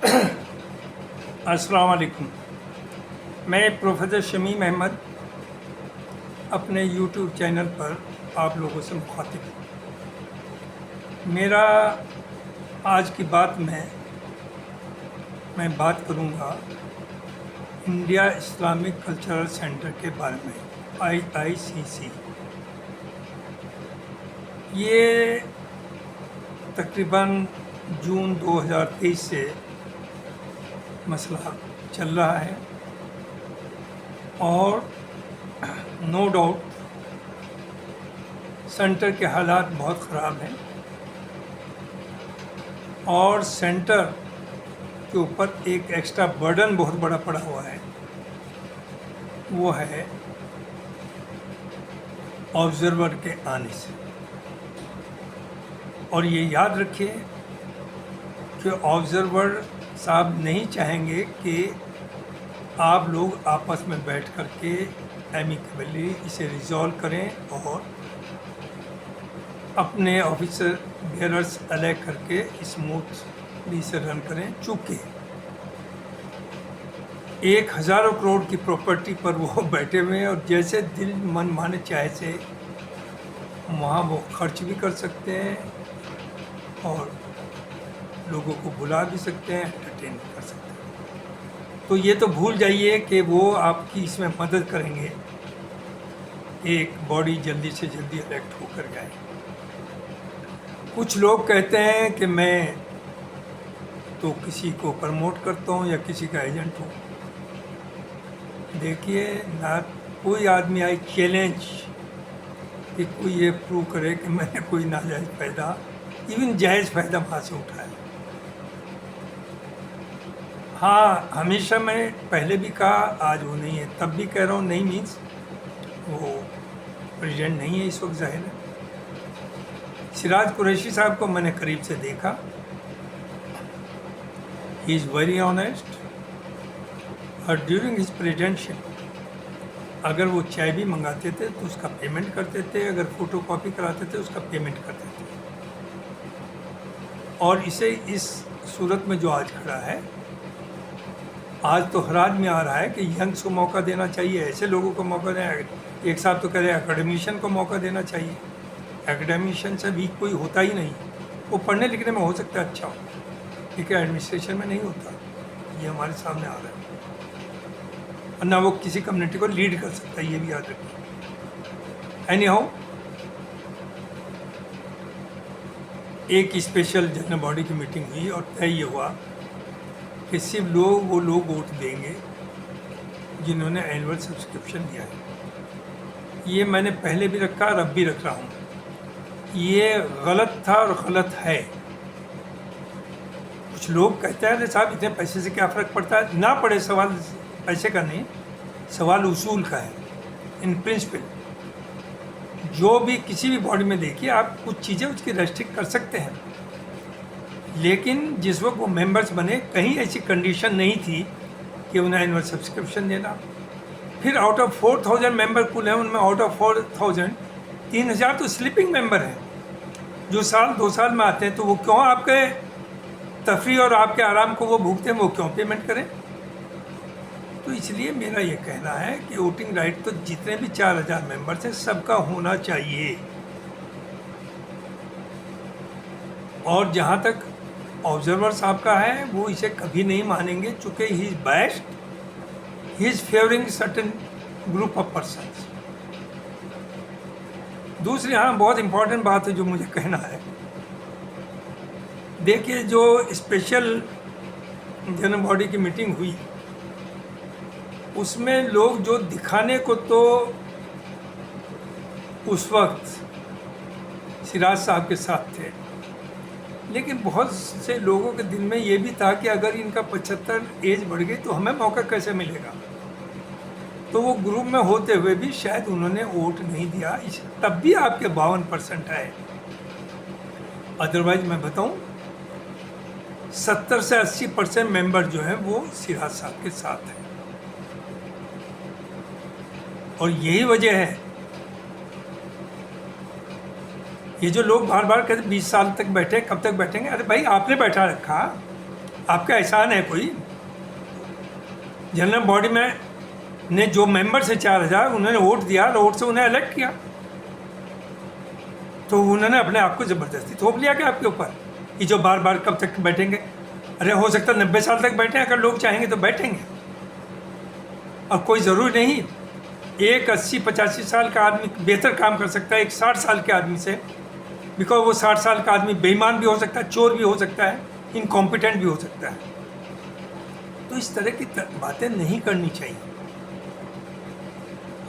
अस्सलाम वालेकुम। मैं प्रोफेसर शमीम अहमद अपने यूट्यूब चैनल पर आप लोगों से मुखातिब हूँ। मेरा आज की बात में मैं बात करूँगा इंडिया इस्लामिक कल्चरल सेंटर के बारे में, IICC। ये तकरीबन जून 2023 से मसला चल रहा है और नो डाउट सेंटर के हालात बहुत ख़राब हैं और सेंटर के ऊपर एक एक्स्ट्रा बर्डन बहुत बड़ा पड़ा हुआ है, वो है ऑब्जर्वर के आने से। और ये याद रखिए कि ऑब्जर्वर साहब नहीं चाहेंगे कि आप लोग आपस में बैठ कर के एमिकेबली इसे रिजॉल्व करें और अपने ऑफिसर बेयरर्स अलग करके स्मूथली से रन करें। चूँकि 1,000 करोड़ की प्रॉपर्टी पर वो बैठे हुए हैं और जैसे दिल मन माने चाहे से वहाँ वो खर्च भी कर सकते हैं और लोगों को बुला भी सकते हैं, एंटरटेन भी कर सकते हैं। तो ये तो भूल जाइए कि वो आपकी इसमें मदद करेंगे, एक बॉडी जल्दी से जल्दी इलेक्ट होकर जाए। कुछ लोग कहते हैं कि मैं तो किसी को प्रमोट करता हूँ या किसी का एजेंट हूँ। देखिए ना, कोई आदमी आई चैलेंज कि कोई ये प्रूव करे कि मैंने कोई नाजायज़ फ़ायदा, इवन जायज़ फ़ायदा वहाँ से उठाया। हाँ, हमेशा मैं पहले भी कहा, आज वो नहीं है, तब भी कह रहा हूँ नहीं मीन्स वो प्रेसिडेंट नहीं है इस वक्त, ज़ाहिर है। सिराज कुरैशी साहब को मैंने करीब से देखा, ही इज़ वेरी ऑनेस्ट। और ड्यूरिंग हिज प्रेसिडेंटशिप अगर वो चाय भी मंगाते थे तो उसका पेमेंट करते थे, अगर फ़ोटो कॉपी कराते थे उसका पेमेंट करते थे। और इसे इस सूरत में जो आज खड़ा है, आज तो हर आदमी आ रहा है कि यंग्स को मौका देना चाहिए, ऐसे लोगों को मौका देना। एक साहब तो कह रहे हैं एकेडमिशियन को मौका देना चाहिए। एकेडमिशियन से भी कोई होता ही नहीं। वो पढ़ने लिखने में हो सकता है अच्छा हो, लेकिन एडमिनिस्ट्रेशन में नहीं होता। ये हमारे सामने आ रहा है। और ना वो किसी कम्युनिटी को लीड कर सकता है, ये भी याद रखिए। एनी हाउ, एक स्पेशल जनरल बॉडी की मीटिंग हुई और तय ये हुआ कि सिर्फ वो लोग वोट देंगे जिन्होंने एनुअल सब्सक्रिप्शन लिया है। ये मैंने पहले भी रखा और अब भी रख रहा हूँ। ये गलत था और गलत है। कुछ लोग कहते हैं अरे साहब इतने पैसे से क्या फ़र्क पड़ता है। ना पड़े, सवाल पैसे का नहीं, सवाल उसूल का है। इन प्रिंसिपल जो भी किसी भी बॉडी में देखिए, आप कुछ चीज़ें उसकी रेस्ट्रिक्ट कर सकते हैं, लेकिन जिस वक्त वो मेंबर्स बने कहीं ऐसी कंडीशन नहीं थी कि उन्हें एनुअल सब्सक्रिप्शन देना। फिर आउट ऑफ 4,000 मेंबर कुल हैं, उनमें आउट ऑफ 4,000 3,000 तो स्लीपिंग मेंबर हैं जो साल 2 साल में आते हैं। तो वो क्यों आपके तफरी और आपके आराम को वो भूखते हैं, वो क्यों पेमेंट करें। तो इसलिए मेरा ये कहना है कि वोटिंग राइट तो जितने भी 4,000 मेंबर्स हैं सबका होना चाहिए। और जहाँ तक ऑब्जर्वर साहब का है, वो इसे कभी नहीं मानेंगे, चूँकि he is biased, he is favouring certain group of persons. दूसरी हाँ बहुत इम्पॉर्टेंट बात है जो मुझे कहना है। देखिए, जो स्पेशल जनरल बॉडी की मीटिंग हुई उसमें लोग जो दिखाने को तो उस वक्त सिराज साहब के साथ थे, लेकिन बहुत से लोगों के दिल में ये भी था कि अगर इनका 75 एज बढ़ गई तो हमें मौका कैसे मिलेगा। तो वो ग्रुप में होते हुए भी शायद उन्होंने वोट नहीं दिया, तब भी आपके 52% आए। अदरवाइज मैं बताऊं 70 से 80% मेंबर जो हैं वो सिराज साहब के साथ हैं। और यही वजह है, ये जो लोग बार बार कहते 20 साल तक बैठे, कब तक बैठेंगे। अरे भाई, आपने बैठा रखा, आपका एहसान है कोई? जनरल बॉडी में ने जो मेंबर से 4,000 उन्होंने वोट दिया, वोट से उन्हें इलेक्ट किया, तो उन्होंने अपने आप को ज़बरदस्ती थोप लिया क्या आपके ऊपर? ये जो बार बार कब तक बैठेंगे? अरे हो सकता है 90 साल तक बैठें, अगर लोग चाहेंगे तो बैठेंगे। और कोई ज़रूरी नहीं एक 80-85 साल का आदमी बेहतर काम कर सकता है एक 60 साल के आदमी से, बिकॉज वो 60 साल का आदमी बेईमान भी हो सकता है, चोर भी हो सकता है, इनकॉम्पिटेंट भी हो सकता है। तो इस तरह की बातें नहीं करनी चाहिए।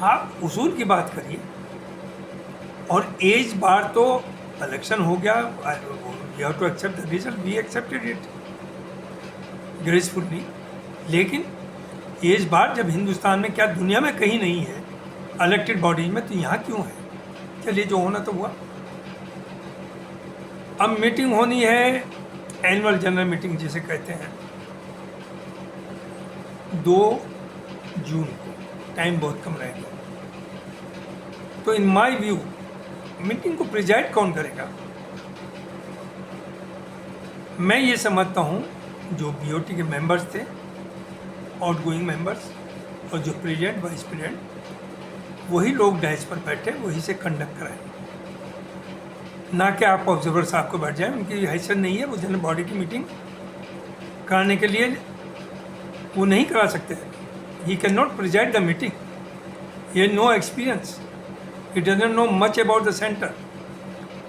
आप उसूल की बात करिए। और एज बार तो इलेक्शन हो गया, you have to accept the result, we accepted it gracefully. लेकिन एज बार जब हिंदुस्तान में, क्या दुनिया में कहीं नहीं है इलेक्टेड बॉडीज में, तो यहाँ क्यों है? चलिए जो होना तो हुआ। अब मीटिंग होनी है, एनुअल जनरल मीटिंग जिसे कहते हैं, 2 जून को, टाइम बहुत कम रह गया। तो इन माय व्यू मीटिंग को प्रिजाइड कौन करेगा? मैं ये समझता हूँ जो बीओटी के मेंबर्स थे, आउटगोइंग मेंबर्स, और जो प्रेसिडेंट वाइस प्रेसिडेंट, वही लोग डैश पर बैठे, वही से कंडक्ट कराएं, ना कि आप ऑब्जर्वर साहब को बैठ जाएं। उनकी हैसियत नहीं है, वो जनरल बॉडी की मीटिंग कराने के लिए वो नहीं करा सकते। He can not preside the meeting, he has no experience, he doesn't know much about the centre,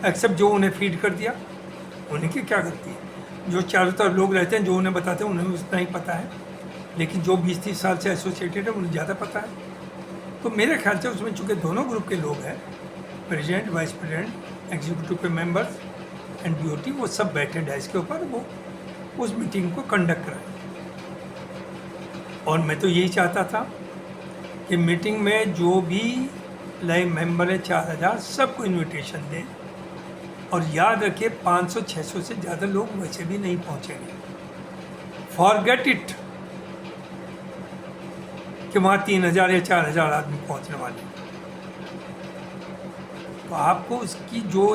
except जो उन्हें फीड कर दिया। उन्हें की क्या गलती है? जो चारों तरफ लोग रहते हैं, जो उन्हें बताते हैं, उन्हें उतना ही पता है। लेकिन जो 20-30 साल से एसोसिएटेड है, उन्हें ज़्यादा पता है। तो मेरे ख्याल से उसमें चूँकि दोनों ग्रुप के लोग हैं, प्रेसिडेंट, वाइस प्रेसिडेंट, एग्जीक्यूटिव के मेंबर्स एंड बीओटी, वो सब बैठे डैश के ऊपर, वो उस मीटिंग को कंडक्ट कराएं। और मैं तो यही चाहता था कि मीटिंग में जो भी नए मेंबर है 4,000, सबको इनविटेशन दें। और याद रखिए 500-600 से ज़्यादा लोग वैसे भी नहीं पहुँचेंगे। फॉरगेट इट कि वहाँ 3,000 या 4,000 आदमी पहुँचने वाले। तो आपको उसकी जो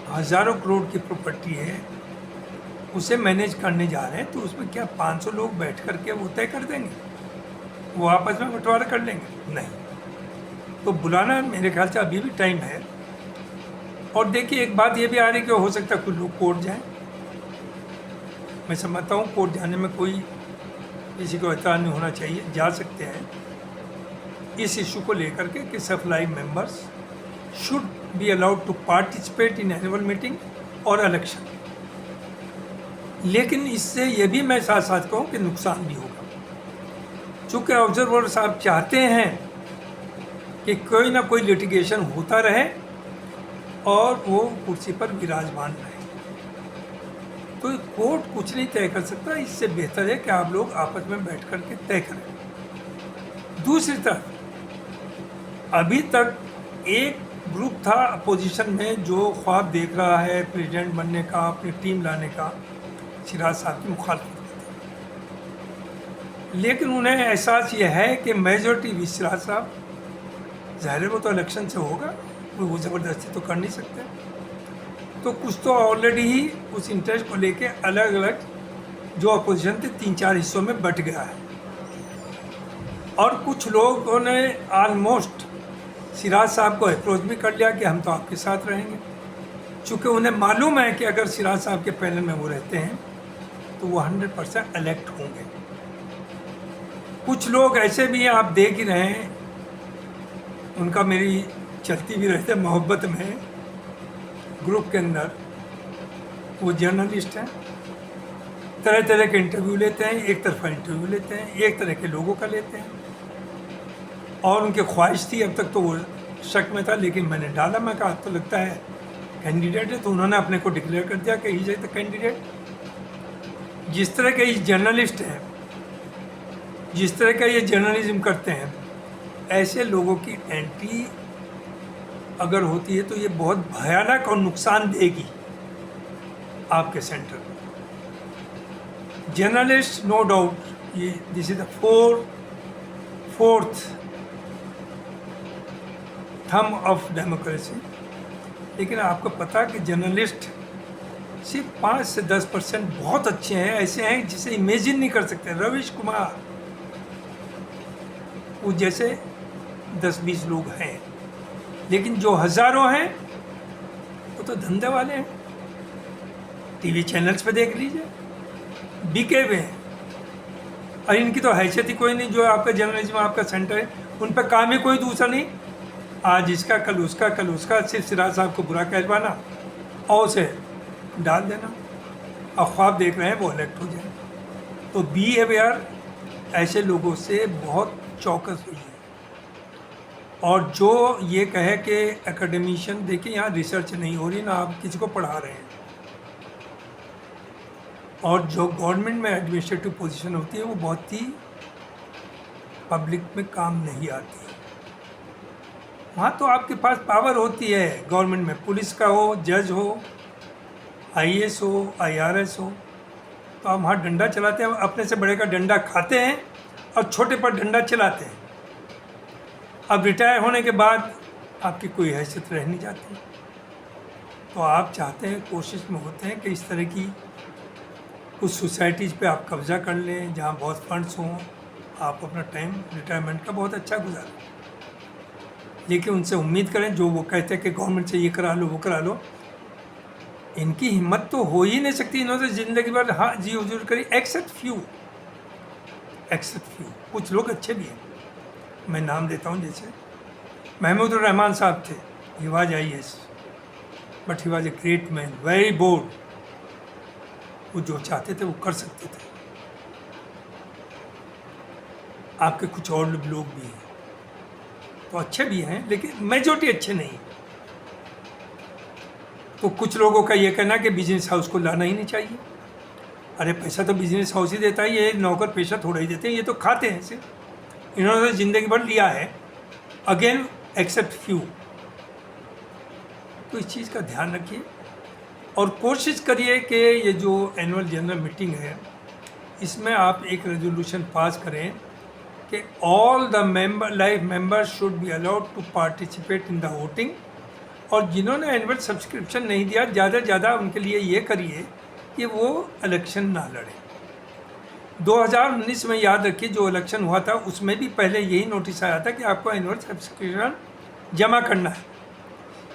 हज़ारों करोड़ की प्रॉपर्टी है उसे मैनेज करने जा रहे हैं, तो उसमें क्या 500 लोग बैठ करके वो तय कर देंगे? वो आपस में बंटवारा कर लेंगे? नहीं। तो बुलाना मेरे ख्याल से अभी भी टाइम है। और देखिए एक बात ये भी आ रही कि हो सकता है कुछ लोग कोर्ट जाएं। मैं समझता हूँ कोर्ट जाने में कोई किसी को एतराज़ नहीं होना चाहिए, जा सकते हैं इस इशू को लेकर के कि supply members should be allowed to participate in annual meeting और इलेक्शन। लेकिन इससे ये भी मैं साथ साथ कहूँ कि नुकसान भी होगा, चूँकि ऑब्जर्वर साहब चाहते हैं कि कोई ना कोई लिटिगेशन होता रहे और वो कुर्सी पर विराजमान रहे। तो कोर्ट कुछ नहीं तय कर सकता, इससे बेहतर है कि आप लोग आपस में बैठ कर के तय करें। दूसरी तरफ अभी तक एक ग्रुप था अपोजिशन में जो ख्वाब देख रहा है प्रेसिडेंट बनने का, अपनी टीम लाने का, सिराज साहब की मुखालफत करता। लेकिन उन्हें एहसास ये है कि मेजॉरिटी भी सिराज साहब, ज़ाहिर है वो तो इलेक्शन से होगा, वो ज़बरदस्ती तो कर नहीं सकते। तो कुछ तो ऑलरेडी ही उस इंटरेस्ट को लेके अलग अलग जो अपोजिशन थे 3-4 हिस्सों में बट गया है। और कुछ लोगों ने आलमोस्ट सिराज साहब को अप्रोच भी कर लिया कि हम तो आपके साथ रहेंगे, चूँकि उन्हें मालूम है कि अगर सिराज साहब के पैनल में वो रहते हैं तो वो 100% इलेक्ट होंगे। कुछ लोग ऐसे भी हैं, आप देख ही रहे हैं, उनका मेरी चलती भी रहते हैं मोहब्बत में ग्रुप के अंदर। वो जर्नलिस्ट हैं, तरह तरह के इंटरव्यू लेते हैं, एक तरफा इंटरव्यू लेते हैं, एक तरह के लोगों का लेते हैं। और उनकी ख्वाहिश थी, अब तक तो वो शक में था, लेकिन मैंने डाला, मैं कहा तो लगता है कैंडिडेट है, तो उन्होंने अपने को डिक्लेयर कर दिया कि ही इज द कैंडिडेट। जिस तरह के ये जर्नलिस्ट हैं, जिस तरह का ये जर्नलिज्म करते हैं, ऐसे लोगों की एंट्री अगर होती है तो ये बहुत भयानक और नुकसान देगी आपके सेंटर को। जर्नलिस्ट नो डाउट ये this is the fourth thumb of democracy. लेकिन आपको पता है कि जर्नलिस्ट सिर्फ 5 से 10% बहुत अच्छे हैं, ऐसे हैं जिसे इमेजिन नहीं कर सकते। रवीश कुमार, वो जैसे 10-20 लोग हैं, लेकिन जो हज़ारों हैं वो तो धंधे वाले हैं। टीवी चैनल्स पे देख लीजिए, बिके हुए हैं। और इनकी तो हैसियत ही कोई नहीं। जो आपका जर्नलिज्म, आपका सेंटर है, उन पर काम ही कोई दूसरा नहीं। आज इसका, कल उसका, कल उसका, सिर्फ सिराज साहब को बुरा कहलवाना और उसे डाल देना, और ख्वाब देख रहे हैं वो इलेक्ट हो जाए। तो बी अवेयर, ऐसे लोगों से बहुत चौकस हुई है। और जो ये कहे कि एकेडमिशियन, देखिए यहाँ रिसर्च नहीं हो रही, ना आप किसी को पढ़ा रहे हैं। और जो गवर्नमेंट में एडमिनिस्ट्रेटिव पोजीशन होती है वो बहुत ही पब्लिक में काम नहीं आती। वहाँ तो आपके पास पावर होती है गवर्नमेंट में, पुलिस का हो, जज हो, आईएएस हो, आईआरएस हो, तो आप वहाँ डंडा चलाते हैं, अपने से बड़े का डंडा खाते हैं और छोटे पर डंडा चलाते हैं। अब रिटायर होने के बाद आपकी कोई हैसियत रह नहीं जाती। तो आप चाहते हैं, कोशिश में होते हैं कि इस तरह की कुछ सोसाइटीज़ पे आप कब्ज़ा कर लें जहाँ बहुत फंड्स हों, आप अपना टाइम रिटायरमेंट का बहुत अच्छा गुजारें। लेकिन उनसे उम्मीद करें, जो वो कहते हैं कि गवर्नमेंट से ये करा लो, वो करा लो, इनकी हिम्मत तो हो ही नहीं सकती। इन्होंने ज़िंदगी भर हाँ जी हुजूर करी, एक्सेप्ट फ्यू। कुछ लोग अच्छे भी हैं, मैं नाम देता हूँ। जैसे महमूदुर रहमान साहब थे, he was IAS, but he was a great man, very bold. वो जो चाहते थे वो कर सकते थे। आपके कुछ और लोग भी हैं तो अच्छे भी हैं, लेकिन मेजॉरिटी अच्छे नहीं। तो कुछ लोगों का ये कहना कि बिजनेस हाउस को लाना ही नहीं चाहिए। अरे पैसा तो बिजनेस हाउस ही देता है, ये नौकर पेशा थोड़ा ही देते हैं, ये तो खाते हैं सिर्फ। इन्होंने ज़िंदगी भर लिया है, अगेन एक्सेप्ट फ्यू। तो इस चीज़ का ध्यान रखिए और कोशिश करिए कि ये जो एनुअल जनरल मीटिंग है, इसमें आप एक रेजोल्यूशन पास करें कि all the members should be allowed to participate in the voting. और जिन्होंने एनुअल सब्सक्रिप्शन नहीं दिया, ज़्यादा से ज़्यादा उनके लिए ये करिए कि वो इलेक्शन ना लड़े। 2019 में याद रखिए जो इलेक्शन हुआ था, उसमें भी पहले यही नोटिस आया था कि आपको एनुअल सब्सक्रिप्शन जमा करना है।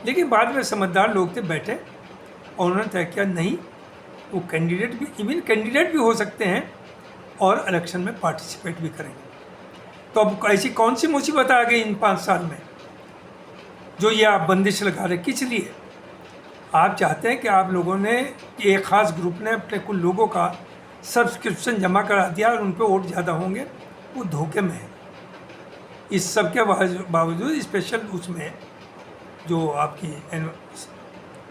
लेकिन बाद में समझदार लोग थे, बैठे और उन्होंने तय किया नहीं, वो कैंडिडेट भी, इवन कैंडिडेट भी हो सकते हैं और इलेक्शन में पार्टिसिपेट भी करेंगे। तो अब ऐसी कौन सी मुसीबत आ गई इन 5 साल में जो ये आप बंदिश लगा रहे? किस लिए? आप चाहते हैं कि आप लोगों ने, एक ख़ास ग्रुप ने अपने कुछ लोगों का सब्सक्रिप्शन जमा करा दिया और उन पर वोट ज़्यादा होंगे, वो धोखे में है। इस सब के बावजूद स्पेशल उसमें जो आपकी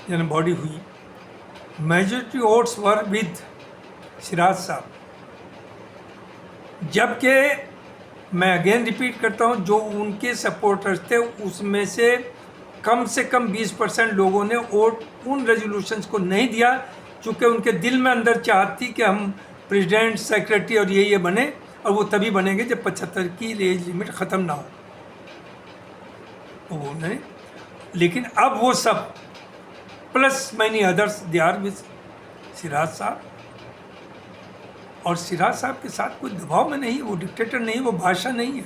जनरल बॉडी हुई, majority votes were with Siraj साहब। जबकि मैं अगेन रिपीट करता हूँ, जो उनके सपोर्टर्स थे उसमें से कम 20% लोगों ने वोट उन रेजोल्यूशंस को नहीं दिया, चूँकि उनके दिल में अंदर चाहत थी कि हम प्रेसिडेंट, सेक्रेटरी और ये बने, और वो तभी बनेंगे जब 75 की एज लिमिट ख़त्म ना हो। तो वो नहीं, लेकिन अब वो सब plus many others they are with Siraj साहब। और सिराज साहब के साथ कोई दबाव में नहीं, वो डिक्टेटर नहीं, वो बादशाह नहीं है।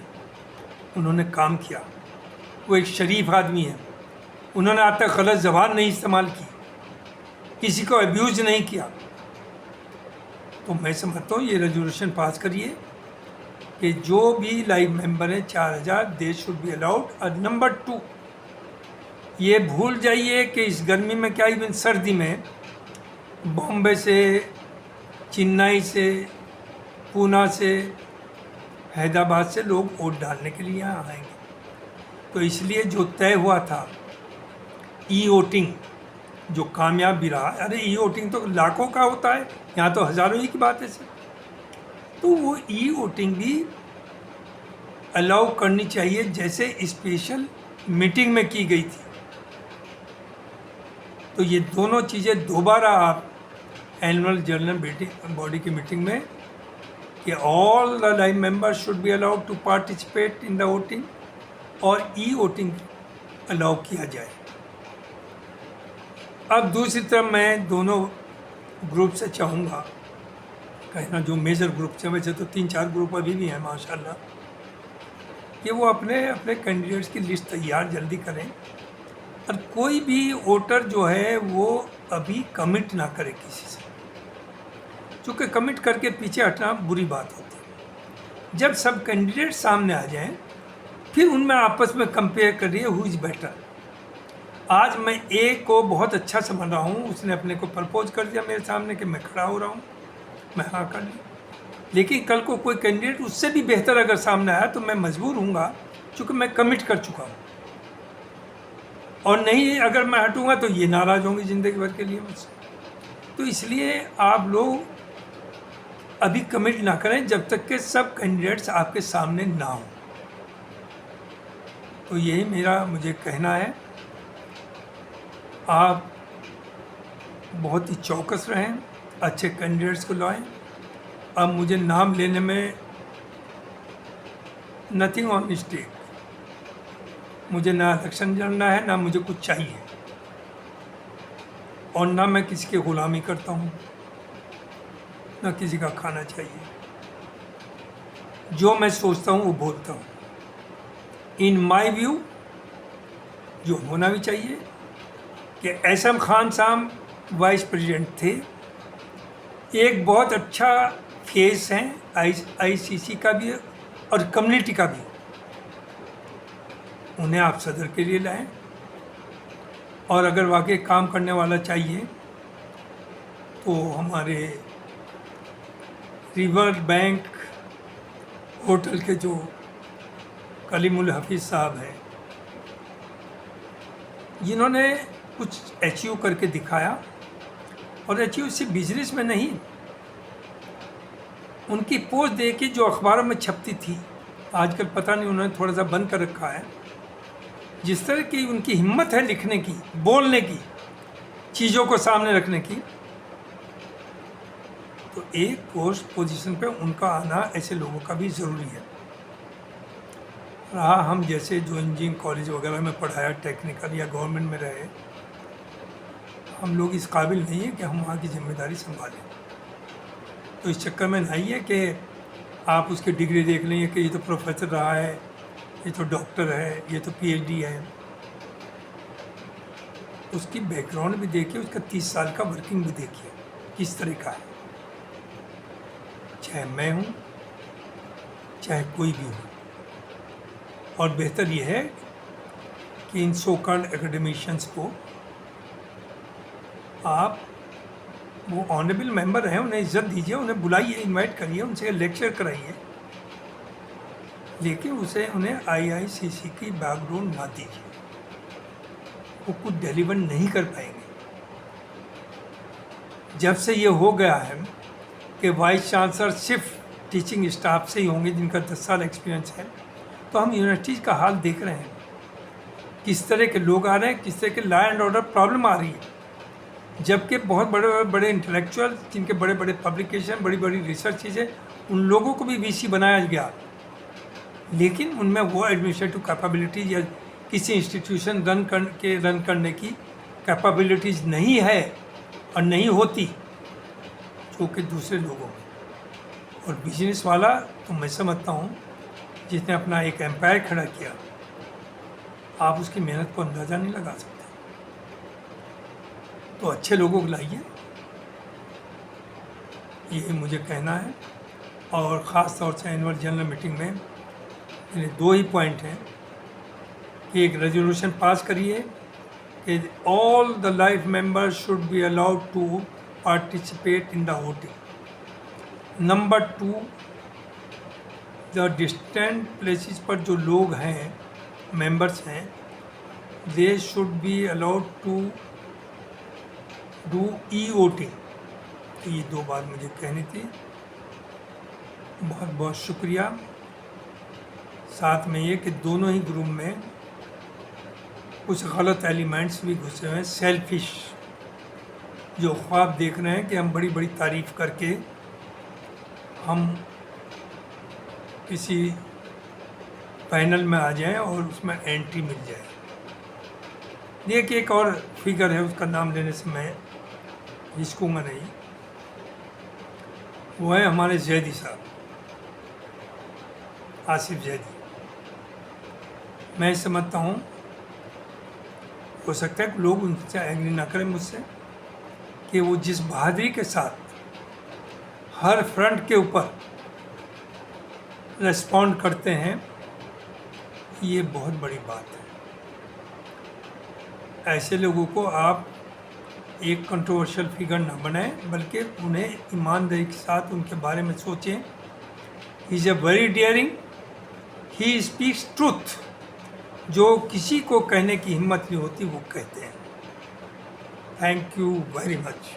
उन्होंने काम किया, वो एक शरीफ आदमी है। उन्होंने आज तक गलत ज़बान नहीं इस्तेमाल की, किसी को अब्यूज़ नहीं किया। तो मैं समझता हूँ ये रेजोल्यूशन पास करिए कि जो भी लाइव मेंबर हैं 4000, दे शुड बी अलाउड। और नंबर 2, ये भूल जाइए कि इस गर्मी में, क्या इवन सर्दी में, बॉम्बे से, चेन्नई से, पूना से, हैदराबाद से लोग वोट डालने के लिए यहाँ आएंगे। तो इसलिए जो तय हुआ था ई वोटिंग, जो कामयाब भी रहा, अरे ई वोटिंग तो लाखों का होता है, यहाँ तो हज़ारों ही की बात है सर। तो वो ई वोटिंग भी अलाउ करनी चाहिए, जैसे स्पेशल मीटिंग में की गई थी। तो ये दोनों चीज़ें दोबारा आप एनुअल जनरल बॉडी की मीटिंग में, कि all the live members should be allowed to participate in the voting, और ई वोटिंग अलाउ किया जाए। अब दूसरी तरफ मैं दोनों ग्रुप से चाहूँगा, कहना जो मेजर ग्रुप से, वैसे तो 3-4 ग्रुप अभी भी हैं माशाल्लाह, कि वो अपने अपने कैंडिडेट्स की लिस्ट तैयार जल्दी करें और कोई भी वोटर जो है वो अभी कमिट ना करे किसी से, क्योंकि कमिट करके पीछे हटना बुरी बात होती है। जब सब कैंडिडेट सामने आ जाएं, फिर उनमें आपस में कंपेयर करिए हु इज़ बेटर। आज मैं ए को बहुत अच्छा समझ रहा हूँ, उसने अपने को प्रपोज कर दिया मेरे सामने कि मैं खड़ा हो रहा हूँ, मैं हाँ कर ली। लेकिन कल को कोई कैंडिडेट उससे भी बेहतर अगर सामने आया तो मैं मजबूर हूँगा, क्योंकि मैं कमिट कर चुका हूँ। और नहीं अगर मैं हटूँगा तो ये नाराज़ होंगे ज़िंदगी भर के लिए मुझसे। तो इसलिए आप लोग अभी कमिट ना करें जब तक कि सब कैंडिडेट्स आपके सामने ना हों। तो यही मेरा मुझे कहना है, आप बहुत ही चौकस रहें, अच्छे कैंडिडेट्स को लाएं। अब मुझे नाम लेने में नथिंग ऑन स्टेक, मुझे ना इलेक्शन लड़ना है, ना मुझे कुछ चाहिए, और ना मैं किसी की ग़ुलामी करता हूँ, ना किसी का खाना चाहिए। जो मैं सोचता हूँ वो बोलता हूँ। इन माय व्यू जो होना भी चाहिए कि एहसन खान साहब वाइस प्रेसिडेंट थे, एक बहुत अच्छा फेस हैं आईसीसी का भी और कम्युनिटी का भी, उन्हें आप सदर के लिए लाएं। और अगर वाकई काम करने वाला चाहिए तो हमारे रिवर बैंक होटल के जो कलीमुल हफीज़ साहब हैं, जिन्होंने कुछ अचीव करके दिखाया, और अचीव सिर्फ बिजनेस में नहीं, उनकी पोस्ट देखी जो अखबारों में छपती थी, आजकल पता नहीं उन्होंने थोड़ा सा बंद कर रखा है। जिस तरह की उनकी हिम्मत है लिखने की, बोलने की, चीज़ों को सामने रखने की, तो एक पोस्ट पोजीशन पे उनका आना ऐसे लोगों का भी ज़रूरी है। रहा हम जैसे जो इंजीनियरिंग कॉलेज वगैरह में पढ़ाया, टेक्निकल या गवर्नमेंट में रहे, हम लोग इस काबिल नहीं है कि हम वहाँ की जिम्मेदारी संभालें। तो इस चक्कर में नहीं है कि आप उसकी डिग्री देख लेंगे कि ये तो प्रोफेसर रहा है, ये तो डॉक्टर है, ये तो पीएचडी है। उसकी बैकग्राउंड भी देखिए, उसका 30 साल का वर्किंग भी देखिए किस तरह का है। चाहे मैं हूँ, चाहे कोई भी हो। और बेहतर ये है कि इन सो कॉल्ड एकेडमिशियंस को आप, वो ऑनरेबल मेंबर हैं, उन्हें इज्जत दीजिए, उन्हें बुलाइए, इनवाइट करिए, उनसे लेक्चर कराइए, लेकिन उन्हें आईआईसीसी की बैकग्राउंड ना दीजिए। वो कुछ डिलीवर नहीं कर पाएंगे। जब से ये हो गया है कि वाइस चांसलर सिर्फ टीचिंग स्टाफ से ही होंगे जिनका 10 साल एक्सपीरियंस है, तो हम यूनिवर्सिटीज़ का हाल देख रहे हैं, किस तरह के लोग आ रहे हैं, किस तरह के लॉ एंड ऑर्डर प्रॉब्लम आ रही है। जबकि बहुत बड़े बड़े इंटेलेक्चुअल, जिनके बड़े बड़े पब्लिकेशन, बड़ी बड़ी रिसर्च चीज़ें, उन लोगों को भी वीसी बनाया गया, लेकिन उनमें वो एडमिनिस्ट्रेटिव कैपेबिलिटीज़ या किसी इंस्टीट्यूशन रन करने की कैपेबिलिटीज़ नहीं है और नहीं होती, जो कि दूसरे लोगों में। और बिजनेस वाला तो मैं समझता हूँ, जिसने अपना एक एम्पायर खड़ा किया, आप उसकी मेहनत को अंदाज़ा नहीं लगा सकते। तो अच्छे लोगों को लाइए, ये मुझे कहना है। और ख़ास तौर से एनुअल जनरल मीटिंग में मेरे 2 ही पॉइंट हैं कि एक रेजोल्यूशन पास करिए कि all the life members should be allowed to participate in the voting. Number 2, the distant places पर जो लोग हैं, मेंबर्स हैं, they should be allowed to do e voting. तो ये 2 बात मुझे कहनी थी। बहुत बहुत शुक्रिया। साथ में ये कि दोनों ही ग्रुप में कुछ गलत एलिमेंट्स भी घुसे हुए हैं, सेल्फिश, जो ख्वाब देख रहे हैं कि हम बड़ी बड़ी तारीफ़ करके हम किसी पैनल में आ जाएं और उसमें एंट्री मिल जाए। देखिए, एक और फिगर है, उसका नाम लेने से मैं हिचकूँगा नहीं, वो है हमारे जैदी साहब, आसिफ जैदी। मैं समझता हूँ, हो सकता है कि लोग उनसे एग्री ना करें मुझसे, कि वो जिस बहादुरी के साथ हर फ्रंट के ऊपर रिस्पॉन्ड करते हैं, ये बहुत बड़ी बात है। ऐसे लोगों को आप एक कंट्रोवर्शियल फिगर ना बनाएं, बल्कि उन्हें ईमानदारी के साथ उनके बारे में सोचें। He is a very dairying, he speaks truth. जो किसी को कहने की हिम्मत नहीं होती वो कहते हैं। Thank you very much.